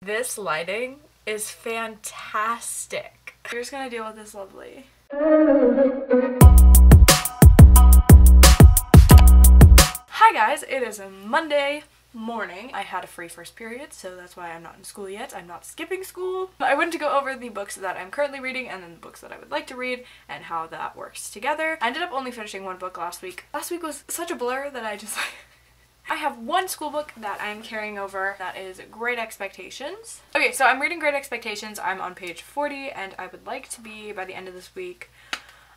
This lighting is fantastic. You're just gonna deal with this lovely. Hi guys, it is a Monday morning. I had a free first period, so that's why I'm not in school yet. I'm not skipping school. I went to go over the books that I'm currently reading and then the books that I would like to read and how that works together. I ended up only finishing one book last week. Last week was such a blur that I just I have one school book that I'm carrying over that is Great Expectations. Okay, so I'm reading Great Expectations. I'm on page 40 and I would like to be, by the end of this week,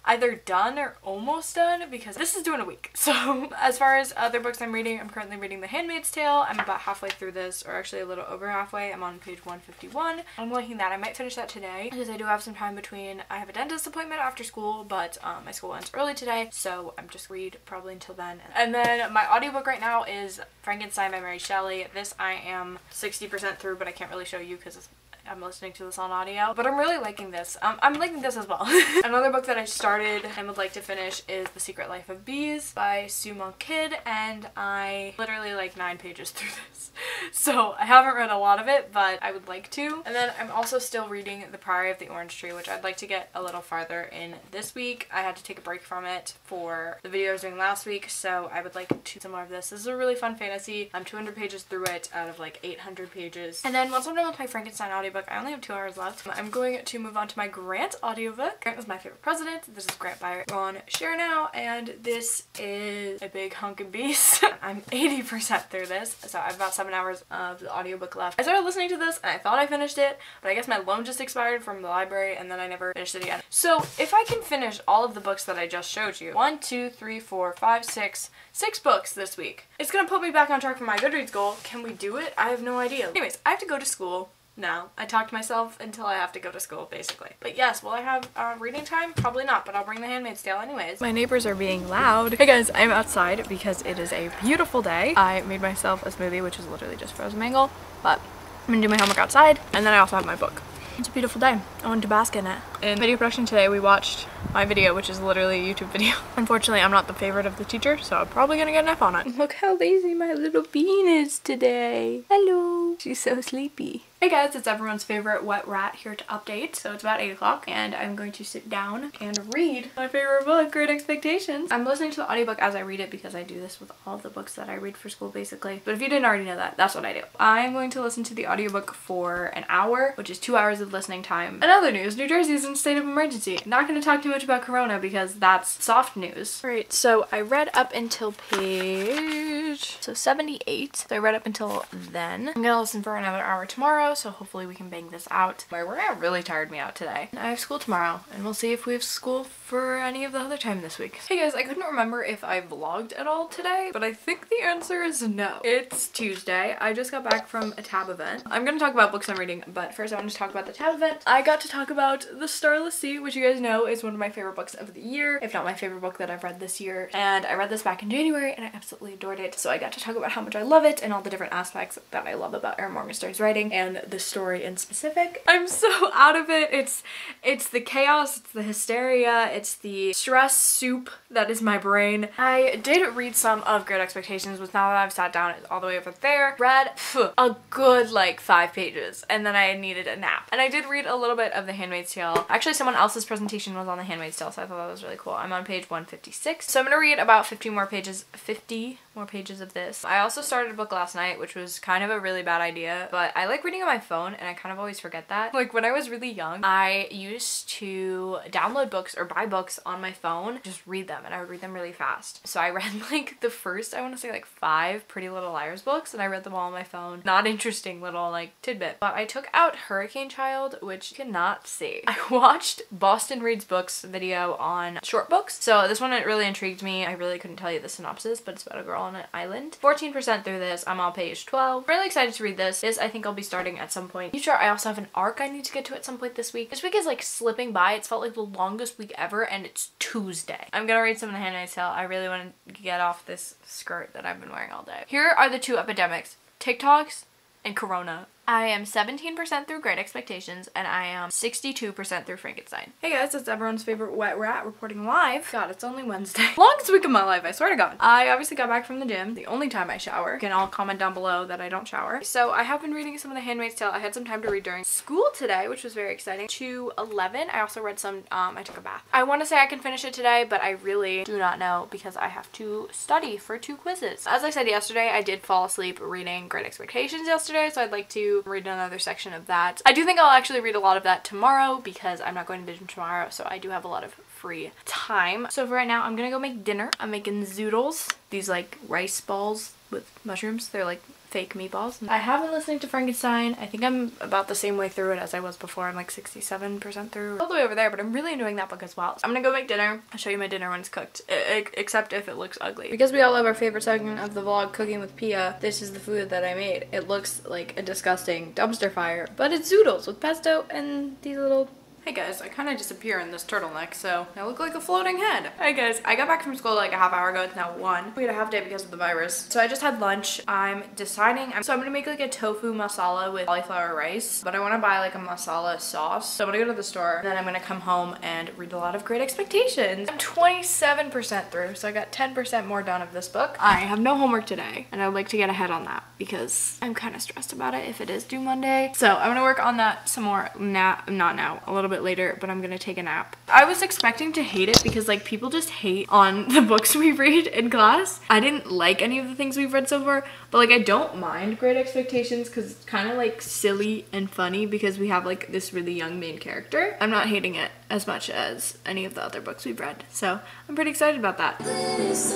either done or almost done because this is due in a week. So as far as other books I'm reading, I'm currently reading The Handmaid's Tale. I'm about halfway through this, or actually a little over halfway. I'm on page 151. I'm liking that. I might finish that today because I do have some time between. I have a dentist appointment after school, but my school ends early today, so I'm just read probably until then. And then my audiobook right now is Frankenstein by Mary Shelley. This I am 60% through, but I can't really show you because I'm listening to this on audio, but I'm really liking this. I'm liking this as well. Another book that I started and would like to finish is The Secret Life of Bees by Sue Monk Kidd, and I literally like 9 pages through this. So I haven't read a lot of it, but I would like to. And then I'm also still reading The Priory of the Orange Tree, which I'd like to get a little farther in this week. I had to take a break from it for the video I was doing last week, so I would like to do more of this. This is a really fun fantasy. I'm 200 pages through it out of like 800 pages. And then once I'm done with my Frankenstein audiobook, I only have 2 hours left. I'm going to move on to my Grant audiobook. Grant was my favorite president. This is Grant by Ron Share Now, and this is a big hunkin' beast. I'm 80% through this, so I have about 7 hours of the audiobook left. I started listening to this and I thought I finished it, but I guess my loan just expired from the library and then I never finished it again. So if I can finish all of the books that I just showed you, 1, 2, 3, 4, 5, 6 books this week, it's gonna put me back on track for my Goodreads goal. Can we do it? I have no idea. Anyways, I have to go to school. No, I talk to myself until I have to go to school, basically. But yes, will I have reading time? Probably not, but I'll bring The Handmaid's Tale anyways. My neighbors are being loud. Hey guys, I'm outside because it is a beautiful day. I made myself a smoothie, which is literally just frozen mango, but I'm gonna do my homework outside, and then I also have my book. It's a beautiful day. I wanted to bask in it. In video production today, we watched my video, which is literally a YouTube video. Unfortunately, I'm not the favorite of the teacher, so I'm probably gonna get an F on it. Look how lazy my little bean is today. Hello. She's so sleepy. Hey guys, it's everyone's favorite wet rat here to update. So it's about 8 o'clock and I'm going to sit down and read my favorite book, Great Expectations. I'm listening to the audiobook as I read it because I do this with all the books that I read for school basically. But if you didn't already know that, that's what I do. I'm going to listen to the audiobook for an hour, which is 2 hours of listening time. And other news, New Jersey is in a state of emergency. Not going to talk too much about Corona because that's soft news. Alright, so I read up until page 78. So I read up until then. I'm gonna listen for another hour tomorrow, so hopefully we can bang this out. My workout really tired me out today. I have school tomorrow, and we'll see if we have school for any of the other time this week. Hey guys, I couldn't remember if I vlogged at all today, but I think the answer is no. It's Tuesday. I just got back from a tab event. I'm gonna talk about books I'm reading, but first I want to talk about the tab event. I got to talk about The Starless Sea, which you guys know is one of my favorite books of the year, if not my favorite book that I've read this year. And I read this back in January and I absolutely adored it. So I got to talk about how much I love it and all the different aspects that I love about Erin Morgenstern's writing and the story in specific. I'm so out of it. It's the chaos, it's the hysteria, it's the stress soup that is my brain. I did read some of Great Expectations, but now that I've sat down all the way over there, read a good like 5 pages and then I needed a nap. And I did read a little bit of The Handmaid's Tale. Actually, someone else's presentation was on The Handmaid's Tale, so I thought that was really cool. I'm on page 156. So I'm gonna read about 50 more pages of this. I also started a book last night, which was kind of a really bad idea, but I like reading on my phone and I kind of always forget that. Like when I was really young, I used to download books or buy books on my phone, just read them, and I would read them really fast. So I read like the first, I want to say like 5 Pretty Little Liars books, and I read them all on my phone. Not interesting little like tidbit. But I took out Hurricane Child, which you cannot see. I watched Boston Reads Books video on short books. So this one, it really intrigued me. I really couldn't tell you the synopsis, but it's about a girl on an island. 14% through this. I'm on page 12. I'm really excited to read this. This I think I'll be starting at some point. Future, I also have an arc I need to get to at some point this week. This week is like slipping by. It's felt like the longest week ever and it's Tuesday. I'm gonna read some of The Handmaid's Tale. I really want to get off this skirt that I've been wearing all day. Here are the 2 epidemics. TikToks and Corona. I am 17% through Great Expectations, and I am 62% through Frankenstein. Hey guys, it's everyone's favorite wet rat reporting live. God, it's only Wednesday. Longest week of my life, I swear to God. I obviously got back from the gym, the only time I shower. You can all comment down below that I don't shower. So I have been reading some of The Handmaid's Tale. I had some time to read during school today, which was very exciting. To 11, I also read some, I took a bath. I want to say I can finish it today, but I really do not know because I have to study for 2 quizzes. As I said yesterday, I did fall asleep reading Great Expectations yesterday, so I'd like to read another section of that. I do think I'll actually read a lot of that tomorrow because I'm not going to the gym tomorrow, so I do have a lot of free time. So for right now, I'm gonna go make dinner. I'm making zoodles, these like rice balls with mushrooms. They're like fake meatballs. I have been listening to Frankenstein. I think I'm about the same way through it as I was before. I'm like 67% through, all the way over there, but I'm really enjoying that book as well. So I'm gonna go make dinner. I'll show you my dinner when it's cooked, except if it looks ugly. Because we all love our favorite segment of the vlog, Cooking with Pia, this is the food that I made. It looks like a disgusting dumpster fire, but it's zoodles with pesto and these little... Hey guys, I kind of disappear in this turtleneck, so I look like a floating head. Hi guys, I got back from school like a half hour ago. It's now 1. We had a half day because of the virus. So I just had lunch. I'm deciding, so I'm gonna make like a tofu masala with cauliflower rice, but I want to buy like a masala sauce. So I'm gonna go to the store, and then I'm gonna come home and read a lot of Great Expectations. I'm 27% through, so I got 10% more done of this book. I have no homework today, and I would like to get ahead on that because I'm kind of stressed about it if it is due Monday. So I'm gonna work on that some more not now, a little bit later, but I'm gonna take a nap. I was expecting to hate it because like people just hate on the books we read in class. I didn't like any of the things we've read so far, but like I don't mind Great Expectations because it's kind of like silly and funny because we have like this really young main character. I'm not hating it as much as any of the other books we've read, so I'm pretty excited about that.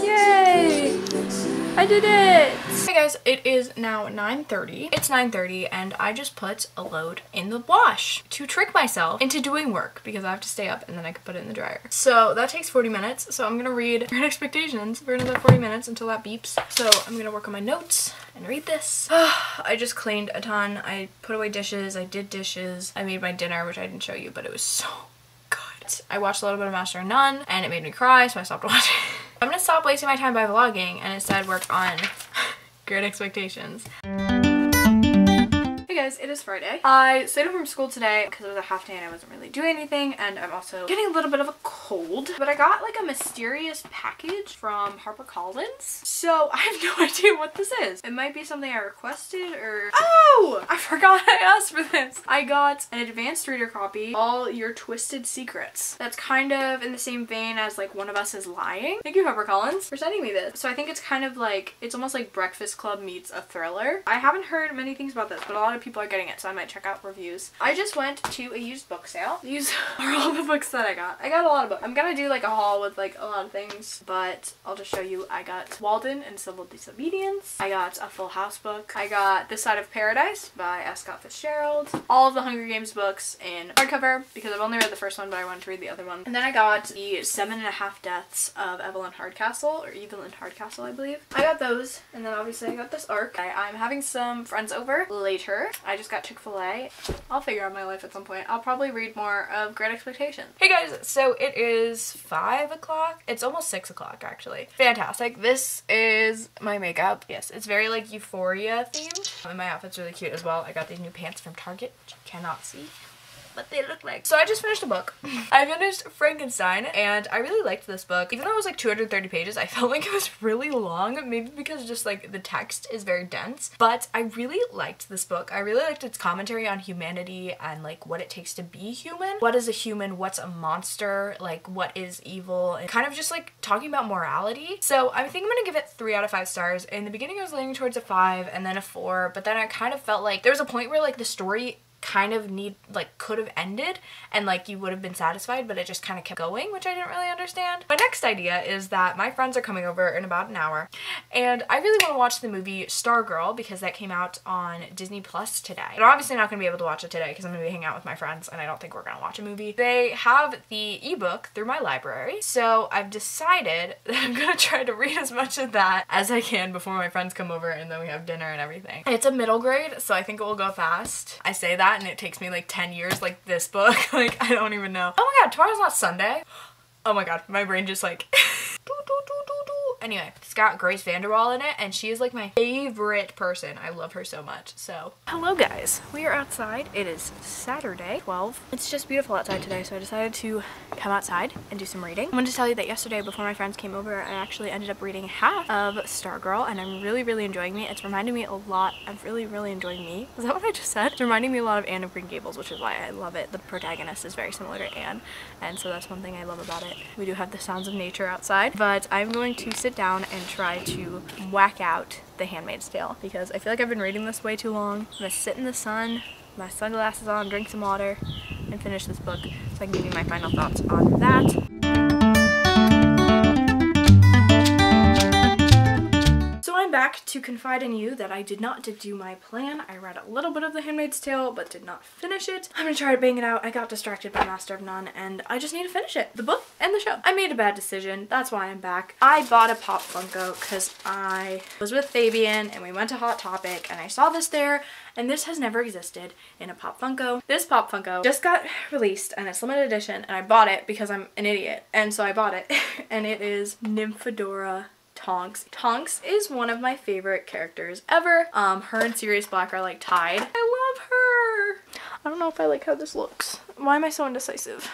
Yay! I did it! Hey guys, it is now 9:30. It's 9:30 and I just put a load in the wash to trick myself into doing work because I have to stay up and then I can put it in the dryer. So that takes 40 minutes. So I'm gonna read Great Expectations for another 40 minutes until that beeps. So I'm gonna work on my notes and read this. I just cleaned a ton. I put away dishes. I did dishes. I made my dinner, which I didn't show you, but it was so good. I watched a little bit of Master and None and it made me cry, so I stopped watching. I'm gonna stop wasting my time by vlogging and instead work on Great Expectations. Hey guys, it is Friday. I stayed up from school today because it was a half day and I wasn't really doing anything, and I'm also getting a little bit of a cold, but I got like a mysterious package from HarperCollins, so I have no idea what this is. It might be something I requested or... Oh! I forgot I asked for this. I got an advanced reader copy, All Your Twisted Secrets. That's kind of in the same vein as like One of Us is Lying. Thank you, HarperCollins, for sending me this. So I think it's kind of like, it's almost like Breakfast Club meets a thriller. I haven't heard many things about this, but a lot of people are getting it, so I might check out reviews. I just went to a used book sale. These are all the books that I got. I got a lot of books. I'm gonna do like a haul with like a lot of things, but I'll just show you. I got Walden and Civil Disobedience. I got a Full House book. I got This Side of Paradise by S. Scott Fitzgerald. All of the Hunger Games books in hardcover because I've only read the first one, but I wanted to read the other one. And then I got the 7.5 Deaths of Evelyn Hardcastle, or Evelyn Hardcastle, I believe. I got those, and then obviously I got this arc. I'm having some friends over later. I just got Chick-fil-A. I'll figure out my life at some point. I'll probably read more of Great Expectations. Hey guys, so it is 5 o'clock. It's almost 6 o'clock actually. Fantastic. This is my makeup. Yes, it's very like Euphoria themed. And my outfit's really cute as well. I got these new pants from Target, which you cannot see, but they look like. So I just finished a book. I finished Frankenstein and I really liked this book. Even though it was like 230 pages, I felt like it was really long, maybe because just like the text is very dense, but I really liked this book. I really liked its commentary on humanity and like what it takes to be human. What is a human? What's a monster? Like what is evil? And kind of just like talking about morality. So I think I'm gonna give it 3 out of 5 stars. In the beginning I was leaning towards a 5 and then a 4, but then I kind of felt like there was a point where like the story kind of could have ended and like you would have been satisfied, but it just kind of kept going, which I didn't really understand. My next idea is that my friends are coming over in about an hour and I really want to watch the movie Stargirl because that came out on Disney Plus today. I'm obviously not going to be able to watch it today because I'm going to be hanging out with my friends and I don't think we're going to watch a movie. They have the ebook through my library, so I've decided that I'm going to try to read as much of that as I can before my friends come over and then we have dinner and everything. It's a middle grade, so I think it will go fast. I say that and it takes me like 10 years like this book. Like I don't even know. Oh my god, tomorrow's not Sunday. Oh my god, my brain just like Anyway, it's got Grace Vanderwaal in it, and she is like my favorite person. I love her so much. So, hello guys. We are outside. It is Saturday, 12. It's just beautiful outside today, so I decided to come outside and do some reading. I wanted to tell you that yesterday, before my friends came over, I actually ended up reading half of Stargirl, and I'm really enjoying it. It's reminding me a lot. I'm really enjoying me. Is that what I just said? It's reminding me a lot of Anne of Green Gables, which is why I love it. The protagonist is very similar to Anne, and so that's one thing I love about it. We do have the sounds of nature outside, but I'm going to sit down and try to whack out The Handmaid's Tale because I feel like I've been reading this way too long. I'm gonna sit in the sun, my sunglasses on, drink some water, and finish this book so I can give you my final thoughts on that. I'm back to confide in you that I did not do my plan. I read a little bit of The Handmaid's Tale but did not finish it. I'm gonna try to bang it out. I got distracted by Master of None and I just need to finish it. The book and the show. I made a bad decision. That's why I'm back. I bought a Pop Funko because I was with Fabian and we went to Hot Topic and I saw this there, and this has never existed in a Pop Funko. This Pop Funko just got released and it's limited edition, and I bought it because I'm an idiot, and so I bought it. And it is Nymphadora Tonks. Tonks is one of my favorite characters ever. Her and Sirius Black are like tied. I love her. I don't know if I like how this looks. Why am I so indecisive?